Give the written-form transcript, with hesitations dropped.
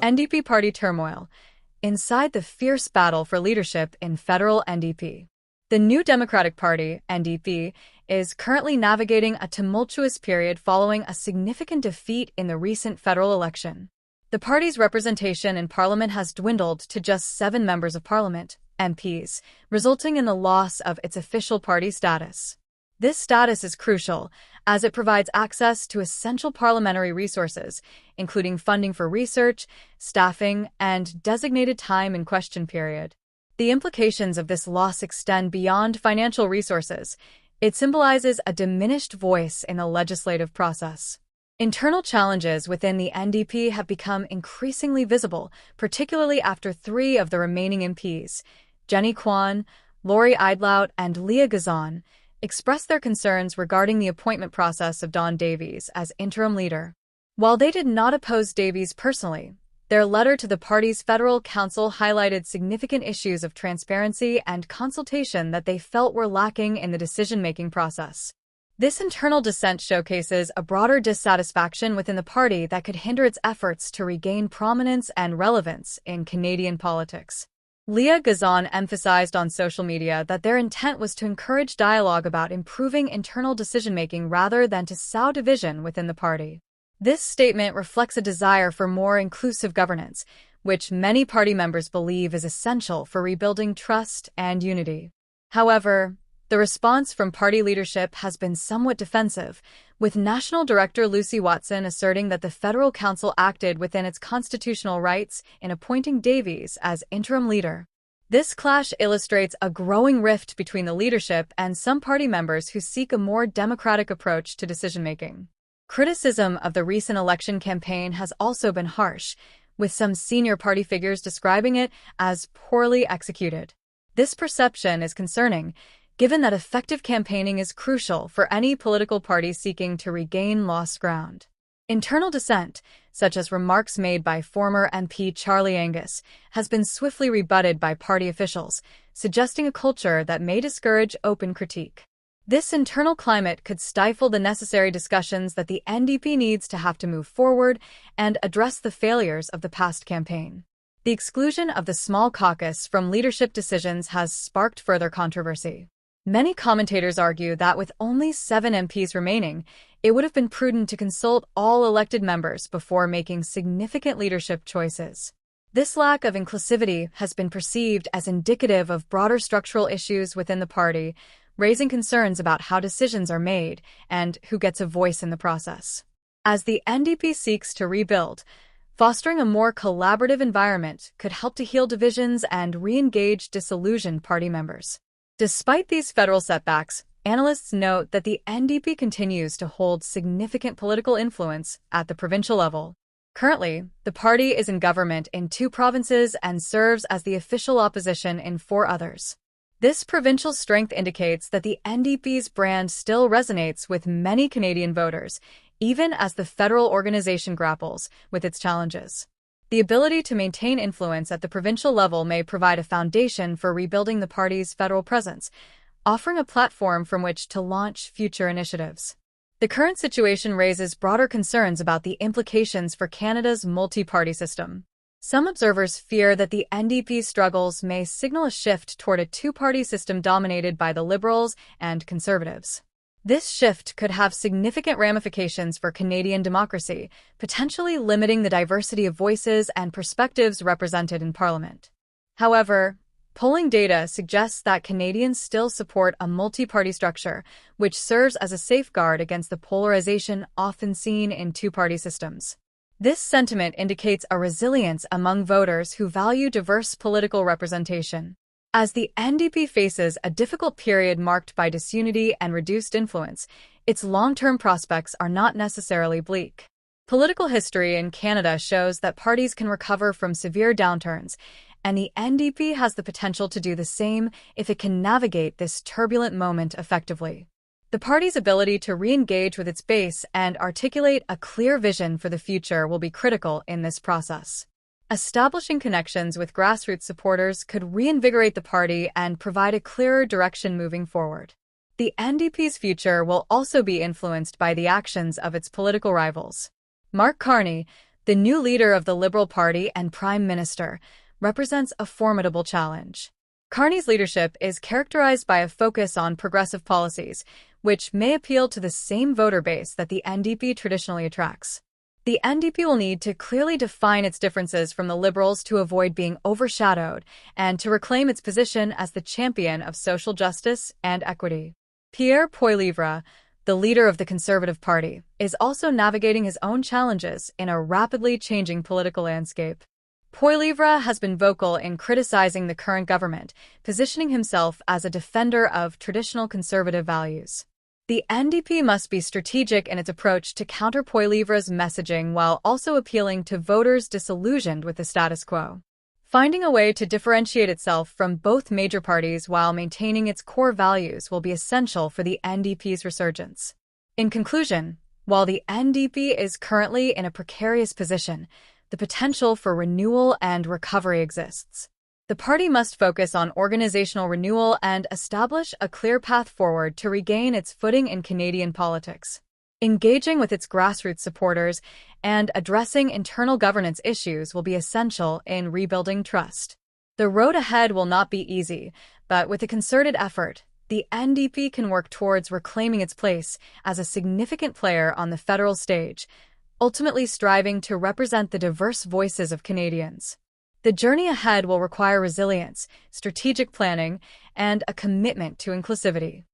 NDP party turmoil. Inside the fierce battle for leadership in federal NDP. The New Democratic Party, NDP, is currently navigating a tumultuous period following a significant defeat in the recent federal election. The party's representation in parliament has dwindled to just 7 members of parliament, MPs, resulting in the loss of its official party status. This status is crucial, as it provides access to essential parliamentary resources, including funding for research, staffing, and designated time in question period. The implications of this loss extend beyond financial resources. It symbolizes a diminished voice in the legislative process. Internal challenges within the NDP have become increasingly visible, particularly after 3 of the remaining MPs, Jenny Kwan, Lori Eidlaut, and Leah Gazan, expressed their concerns regarding the appointment process of Don Davies as interim leader. While they did not oppose Davies personally, their letter to the party's federal council highlighted significant issues of transparency and consultation that they felt were lacking in the decision-making process. This internal dissent showcases a broader dissatisfaction within the party that could hinder its efforts to regain prominence and relevance in Canadian politics. Leah Gazan emphasized on social media that their intent was to encourage dialogue about improving internal decision-making rather than to sow division within the party. This statement reflects a desire for more inclusive governance, which many party members believe is essential for rebuilding trust and unity. However, the response from party leadership has been somewhat defensive, with National Director Lucy Watson asserting that the Federal Council acted within its constitutional rights in appointing Davies as interim leader. This clash illustrates a growing rift between the leadership and some party members who seek a more democratic approach to decision-making. Criticism of the recent election campaign has also been harsh, with some senior party figures describing it as poorly executed. This perception is concerning, given that effective campaigning is crucial for any political party seeking to regain lost ground. Internal dissent, such as remarks made by former MP Charlie Angus, has been swiftly rebutted by party officials, suggesting a culture that may discourage open critique. This internal climate could stifle the necessary discussions that the NDP needs to have to move forward and address the failures of the past campaign. The exclusion of the small caucus from leadership decisions has sparked further controversy. Many commentators argue that with only 7 MPs remaining, it would have been prudent to consult all elected members before making significant leadership choices. This lack of inclusivity has been perceived as indicative of broader structural issues within the party, raising concerns about how decisions are made and who gets a voice in the process. As the NDP seeks to rebuild, fostering a more collaborative environment could help to heal divisions and re-engage disillusioned party members. Despite these federal setbacks, analysts note that the NDP continues to hold significant political influence at the provincial level. Currently, the party is in government in 2 provinces and serves as the official opposition in 4 others. This provincial strength indicates that the NDP's brand still resonates with many Canadian voters, even as the federal organization grapples with its challenges. The ability to maintain influence at the provincial level may provide a foundation for rebuilding the party's federal presence, offering a platform from which to launch future initiatives. The current situation raises broader concerns about the implications for Canada's multi-party system. Some observers fear that the NDP's struggles may signal a shift toward a 2-party system dominated by the Liberals and Conservatives. This shift could have significant ramifications for Canadian democracy, potentially limiting the diversity of voices and perspectives represented in Parliament. However, polling data suggests that Canadians still support a multi-party structure, which serves as a safeguard against the polarization often seen in 2-party systems. This sentiment indicates a resilience among voters who value diverse political representation. As the NDP faces a difficult period marked by disunity and reduced influence, its long-term prospects are not necessarily bleak. Political history in Canada shows that parties can recover from severe downturns, and the NDP has the potential to do the same if it can navigate this turbulent moment effectively. The party's ability to re-engage with its base and articulate a clear vision for the future will be critical in this process. Establishing connections with grassroots supporters could reinvigorate the party and provide a clearer direction moving forward. The NDP's future will also be influenced by the actions of its political rivals. Mark Carney, The new leader of the Liberal Party and Prime Minister represents a formidable challenge. Carney's leadership is characterized by a focus on progressive policies, which may appeal to the same voter base that the NDP traditionally attracts. The NDP will need to clearly define its differences from the Liberals to avoid being overshadowed and to reclaim its position as the champion of social justice and equity. Pierre Poilievre, the leader of the Conservative Party, is also navigating his own challenges in a rapidly changing political landscape. Poilievre has been vocal in criticizing the current government, positioning himself as a defender of traditional conservative values. The NDP must be strategic in its approach to counter Poilievre's messaging while also appealing to voters disillusioned with the status quo. Finding a way to differentiate itself from both major parties while maintaining its core values will be essential for the NDP's resurgence. In conclusion, while the NDP is currently in a precarious position, the potential for renewal and recovery exists. The party must focus on organizational renewal and establish a clear path forward to regain its footing in Canadian politics. Engaging with its grassroots supporters and addressing internal governance issues will be essential in rebuilding trust. The road ahead will not be easy, but with a concerted effort, the NDP can work towards reclaiming its place as a significant player on the federal stage, ultimately striving to represent the diverse voices of Canadians. The journey ahead will require resilience, strategic planning, and a commitment to inclusivity.